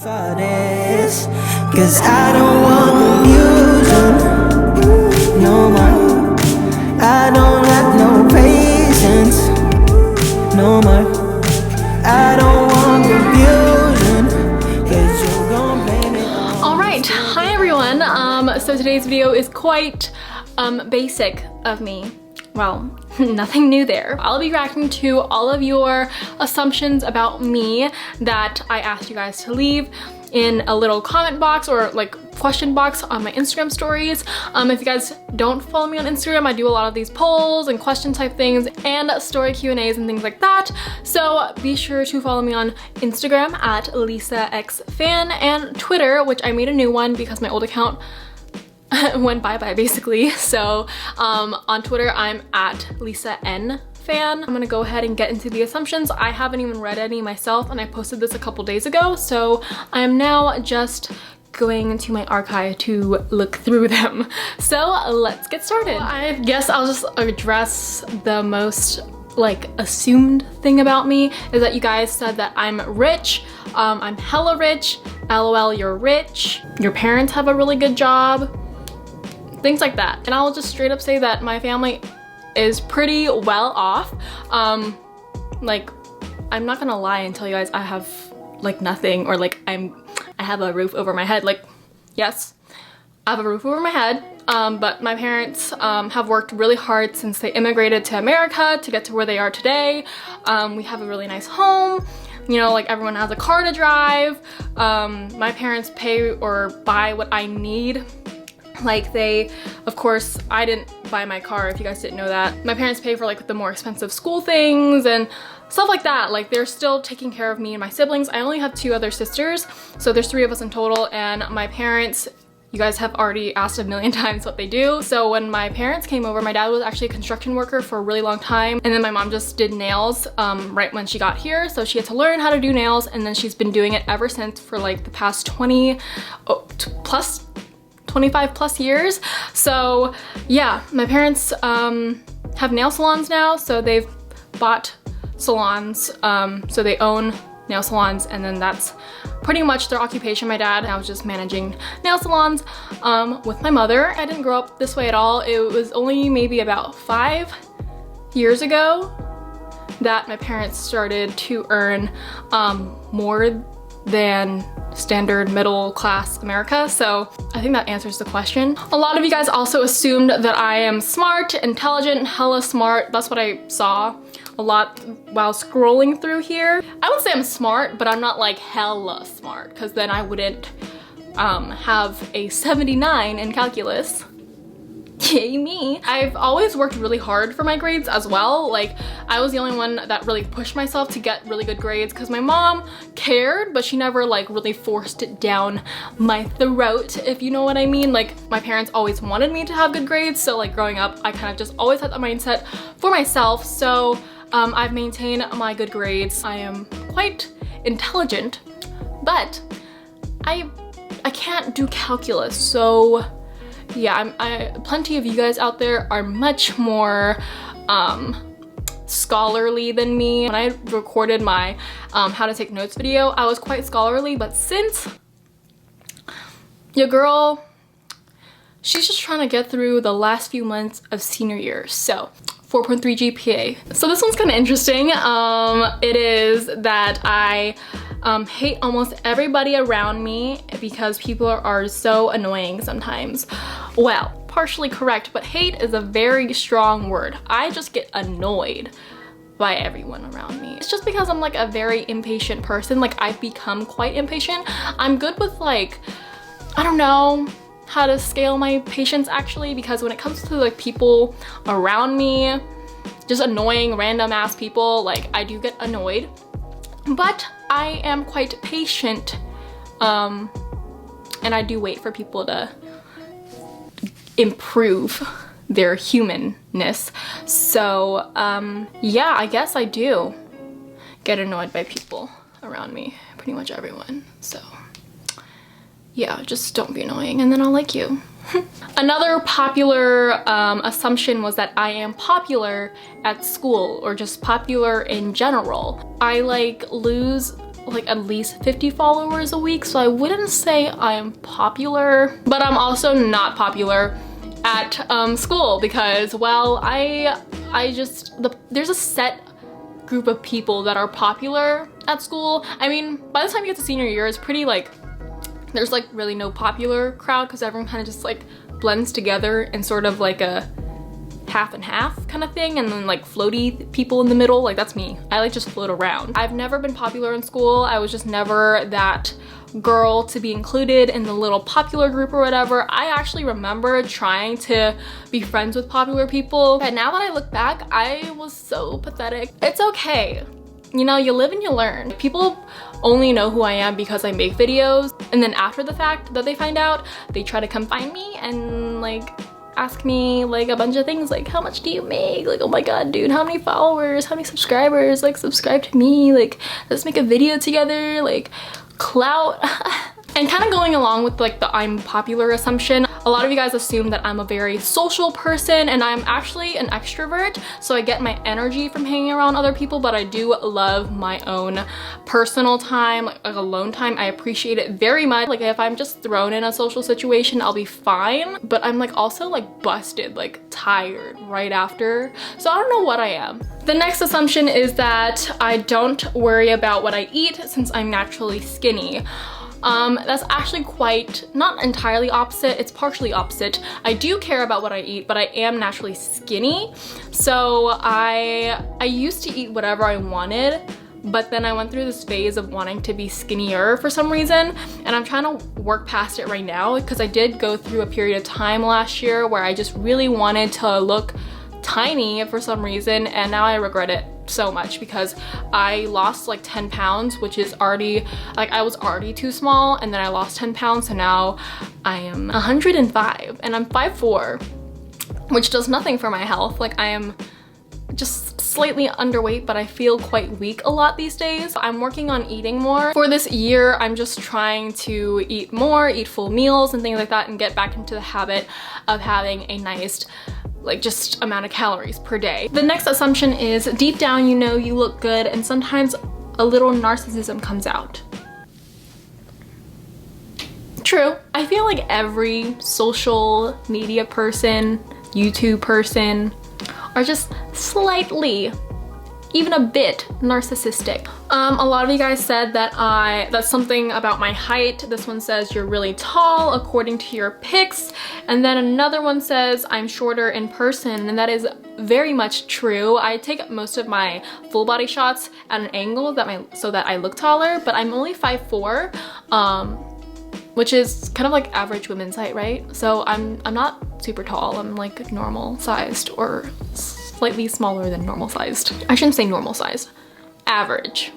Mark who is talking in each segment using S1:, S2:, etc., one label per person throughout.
S1: for this, 'cause I don't want confusion no more. I don't have no patience no more. I don't want confusion, 'cause you're gonna blame it on.
S2: Alright, hi everyone. So today's video is quite basic of me. Well, nothing new there. I'll be reacting to all of your assumptions about me that I asked you guys to leave in a little comment box or like question box on my Instagram stories. If you guys don't follow me on Instagram, I do a lot of these polls and question type things and story Q&As and things like that. So be sure to follow me on Instagram at lisaphan and Twitter, which I made a new one because my old account went bye-bye basically. So on Twitter I'm at lisaphan. I'm gonna go ahead and get into the assumptions. I haven't even read any myself and I posted this a couple days ago, so I am now just going into my archive to look through them. So let's get started. I guess I'll just address the most like assumed thing about me is that you guys said that I'm rich. I'm hella rich. LOL, you're rich. Your parents have a really good job. Things like that. And I'll just straight up say that my family is pretty well off. Like, I'm not gonna lie and tell you guys I have like nothing or like I have a roof over my head. Like, yes, I have a roof over my head. But my parents have worked really hard since they immigrated to America to get to where they are today. We have a really nice home. You know, like everyone has a car to drive. My parents pay or buy what I need. Like they, of course, I didn't buy my car if you guys didn't know that. My parents pay for like the more expensive school things and stuff like that. Like they're still taking care of me and my siblings. I only have 2 other sisters, so there's 3 of us in total, and my parents, you guys have already asked a million times what they do. So when my parents came over, my dad was actually a construction worker for a really long time, and then my mom just did nails right when she got here, so she had to learn how to do nails, and then she's been doing it ever since for like the past 25 plus years. So yeah, my parents have nail salons now, so they've bought salons, so they own nail salons, and then that's pretty much their occupation. My dad, I was just managing nail salons with my mother. I didn't grow up this way at all. It was only maybe about 5 years ago that my parents started to earn more than standard middle class America. So I think that answers the question. A lot of you guys also assumed that I am smart, intelligent, hella smart. That's what I saw a lot while scrolling through here. I would say I'm smart, but I'm not like hella smart, because then I wouldn't have a 79 in calculus. Yay me. I've always worked really hard for my grades as well. Like I was the only one that really pushed myself to get really good grades because my mom cared, but she never like really forced it down my throat, if you know what I mean. Like my parents always wanted me to have good grades, so like growing up I kind of just always had that mindset for myself. So I've maintained my good grades. I am quite intelligent, but I can't do calculus, so yeah, plenty of you guys out there are much more scholarly than me. When I recorded my how to take notes video, I was quite scholarly, but since your girl, she's just trying to get through the last few months of senior year, so 4.3 GPA. So this one's kind of interesting. It is that I hate almost everybody around me because people are so annoying sometimes. Well, partially correct, but hate is a very strong word. I just get annoyed by everyone around me. It's just because I'm like a very impatient person. Like I've become quite impatient. I'm good with like, I don't know how to scale my patience actually, because when it comes to like people around me, just annoying random ass people, like I do get annoyed. But I am quite patient, and I do wait for people to improve their humanness. So yeah, I guess I do get annoyed by people around me, pretty much everyone. So yeah, just don't be annoying and then I'll like you. Another popular assumption was that I am popular at school or just popular in general. I like lose like at least 50 followers a week, so I wouldn't say I'm popular, but I'm also not popular at school because, well, there's a set group of people that are popular at school. I mean, by the time you get to senior year, it's pretty like, there's like really no popular crowd because everyone kind of just like blends together in sort of like a half and half kind of thing, and then like floaty people in the middle. Like that's me. I like just float around. I've never been popular in school. I was just never that girl to be included in the little popular group or whatever. I actually remember trying to be friends with popular people, and now that I look back, I was so pathetic. It's okay. You know, you live and you learn. People only know who I am because I make videos, and then after the fact that they find out, they try to come find me and like ask me like a bunch of things like, how much do you make? Like, oh my god, dude, how many followers? How many subscribers? Like, subscribe to me. Like, let's make a video together. Like, clout. And kind of going along with like the I'm popular assumption, a lot of you guys assume that I'm a very social person, and I'm actually an extrovert, so I get my energy from hanging around other people, but I do love my own personal time, like alone time. I appreciate it very much. Like if I'm just thrown in a social situation, I'll be fine, but I'm like also like busted, like tired right after. So I don't know what I am. The next assumption is that I don't worry about what I eat since I'm naturally skinny. That's actually quite, not entirely opposite, it's partially opposite. I do care about what I eat, but I am naturally skinny. So I used to eat whatever I wanted, but then I went through this phase of wanting to be skinnier for some reason, and I'm trying to work past it right now because I did go through a period of time last year where I just really wanted to look tiny for some reason, and now I regret it so much because I lost like 10 pounds, which is already, like I was already too small, and then I lost 10 pounds, so now I am 105 and I'm 5'4", which does nothing for my health. Like I am just slightly underweight, but I feel quite weak a lot these days. I'm working on eating more. For this year, I'm just trying to eat more, eat full meals and things like that, and get back into the habit of having a nice like just amount of calories per day. The next assumption is deep down you know you look good, and sometimes a little narcissism comes out. True. I feel like every social media person, YouTube person are just slightly, even a bit narcissistic. A lot of you guys said that that's something about my height. This one says you're really tall according to your pics, and then another one says I'm shorter in person, and that is very much true. I take most of my full body shots at an angle so that I look taller, but I'm only 5'4", which is kind of like average women's height, right? So I'm not super tall. I'm like normal sized or slightly smaller than normal sized. I shouldn't say normal size, average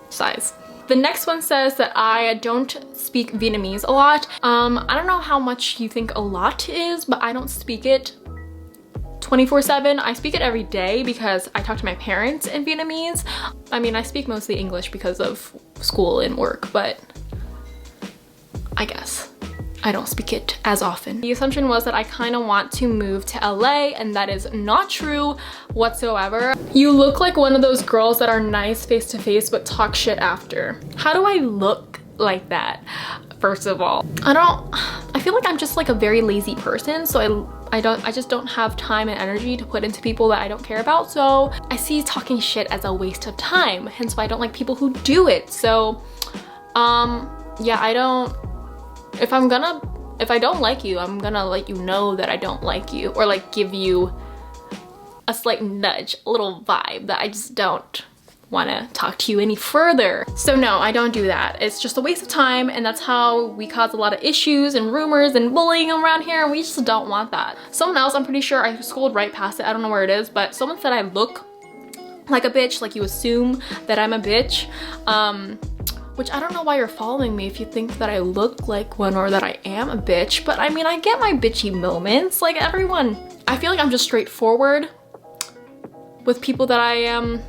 S2: size. The next one says that I don't speak Vietnamese a lot. I don't know how much you think a lot is, but I don't speak it 24/7. I speak it every day because I talk to my parents in Vietnamese. I mean, I speak mostly English because of school and work, but I guess I don't speak it as often. The assumption was that I kind of want to move to LA, and that is not true whatsoever. You look like one of those girls that are nice face to face but talk shit after. How do I look like that? First of all, I feel like I'm just like a very lazy person, so I just don't have time and energy to put into people that I don't care about. So I see talking shit as a waste of time, hence why I don't like people who do it. So yeah, if I don't like you, I'm gonna let you know that I don't like you, or like give you a slight nudge, a little vibe that I just don't want to talk to you any further. So no, I don't do that. It's just a waste of time, and that's how we cause a lot of issues and rumors and bullying around here, and we just don't want that. Someone else, I'm pretty sure I scrolled right past it, I don't know where it is, but someone said I look like a bitch, like you assume that I'm a bitch. Which I don't know why you're following me if you think that I look like one or that I am a bitch, but I mean, I get my bitchy moments, like everyone. I feel like I'm just straightforward with people that I am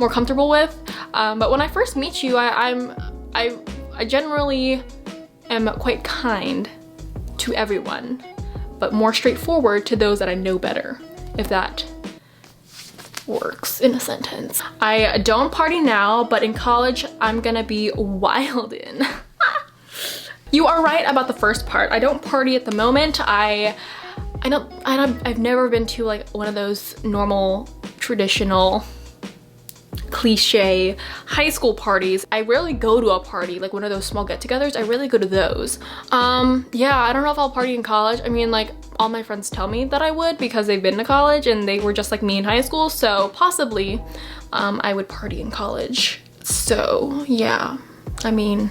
S2: more comfortable with. But when I first meet you, I generally am quite kind to everyone, but more straightforward to those that I know better, if that works in a sentence. I don't party now, but in college I'm gonna be wild in. You are right about the first part. I don't party at the moment. I've never been to like one of those normal, traditional, cliche high school parties. I rarely go to a party, like one of those small get-togethers. I rarely go to those. Yeah, I don't know if I'll party in college. I mean, like, all my friends tell me that I would because they've been to college and they were just like me in high school, so possibly I would party in college. So yeah, I mean,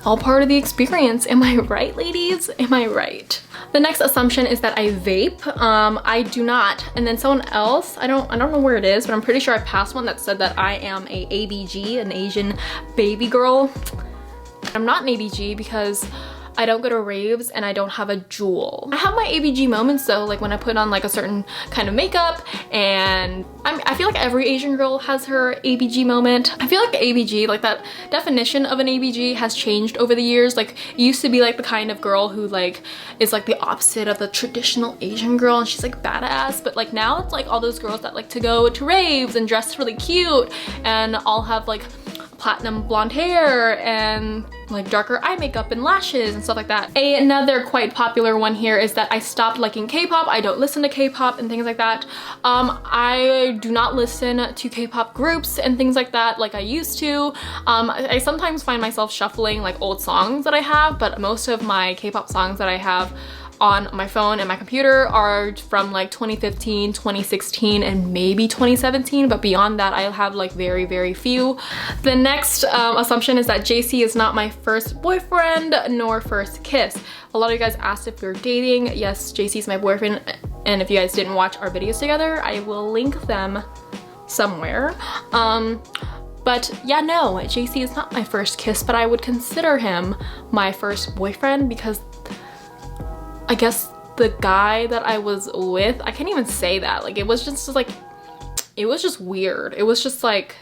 S2: all part of the experience. Am I right, ladies? Am I right? The next assumption is that I vape. I do not. And then someone else, I don't know where it is, but I'm pretty sure I passed one that said that I am a ABG, an Asian baby girl. I'm not an ABG because I don't go to raves and I don't have a jewel. I have my ABG moments though, like when I put on like a certain kind of makeup, and I feel like every Asian girl has her ABG moment. I feel like ABG, like that definition of an ABG has changed over the years. Like it used to be like the kind of girl who like is like the opposite of the traditional Asian girl and she's like badass, but like now it's like all those girls that like to go to raves and dress really cute and all have like platinum blonde hair and like darker eye makeup and lashes and stuff like that. Another quite popular one here is that I stopped liking K-pop. I don't listen to K-pop and things like that. I do not listen to K-pop groups and things like that like I used to. I sometimes find myself shuffling like old songs that I have, but most of my K-pop songs that I have on my phone and my computer are from like 2015, 2016, and maybe 2017, but beyond that I have like very, very few. The next assumption is that JC is not my first boyfriend nor first kiss. A lot of you guys asked if we were dating. Yes, JC is my boyfriend, and if you guys didn't watch our videos together, I will link them somewhere. But yeah, no, JC is not my first kiss, but I would consider him my first boyfriend because I guess the guy that I was with, I can't even say that. Like, it was just like, it was just weird. It was just like,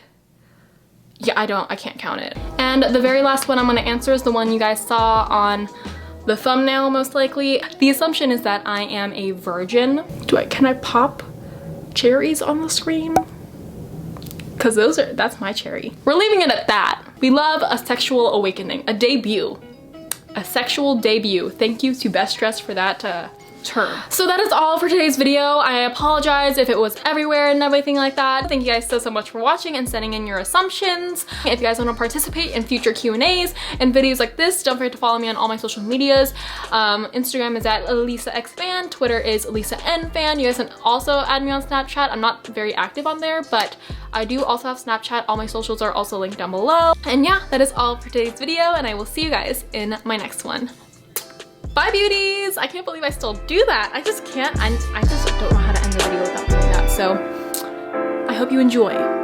S2: yeah, I can't count it. And the very last one I'm gonna answer is the one you guys saw on the thumbnail, most likely. The assumption is that I am a virgin. Can I pop cherries on the screen? Cause that's my cherry. We're leaving it at that. We love a sexual awakening, a debut. A sexual debut. Thank you to Best Dressed for that term. So that is all for today's video. I apologize if it was everywhere and everything like that. Thank you guys so much for watching and sending in your assumptions. If you guys want to participate in future Q&As and videos like this, don't forget to follow me on all my social medias. Instagram is at LisaXFan, Twitter is LisaNFan. You guys can also add me on Snapchat. I'm not very active on there, but I do also have Snapchat. All my socials are also linked down below. And yeah, that is all for today's video, and I will see you guys in my next one. Bye, beauties! I can't believe I still do that. I just can't. I just don't know how to end the video without doing that. So I hope you enjoy.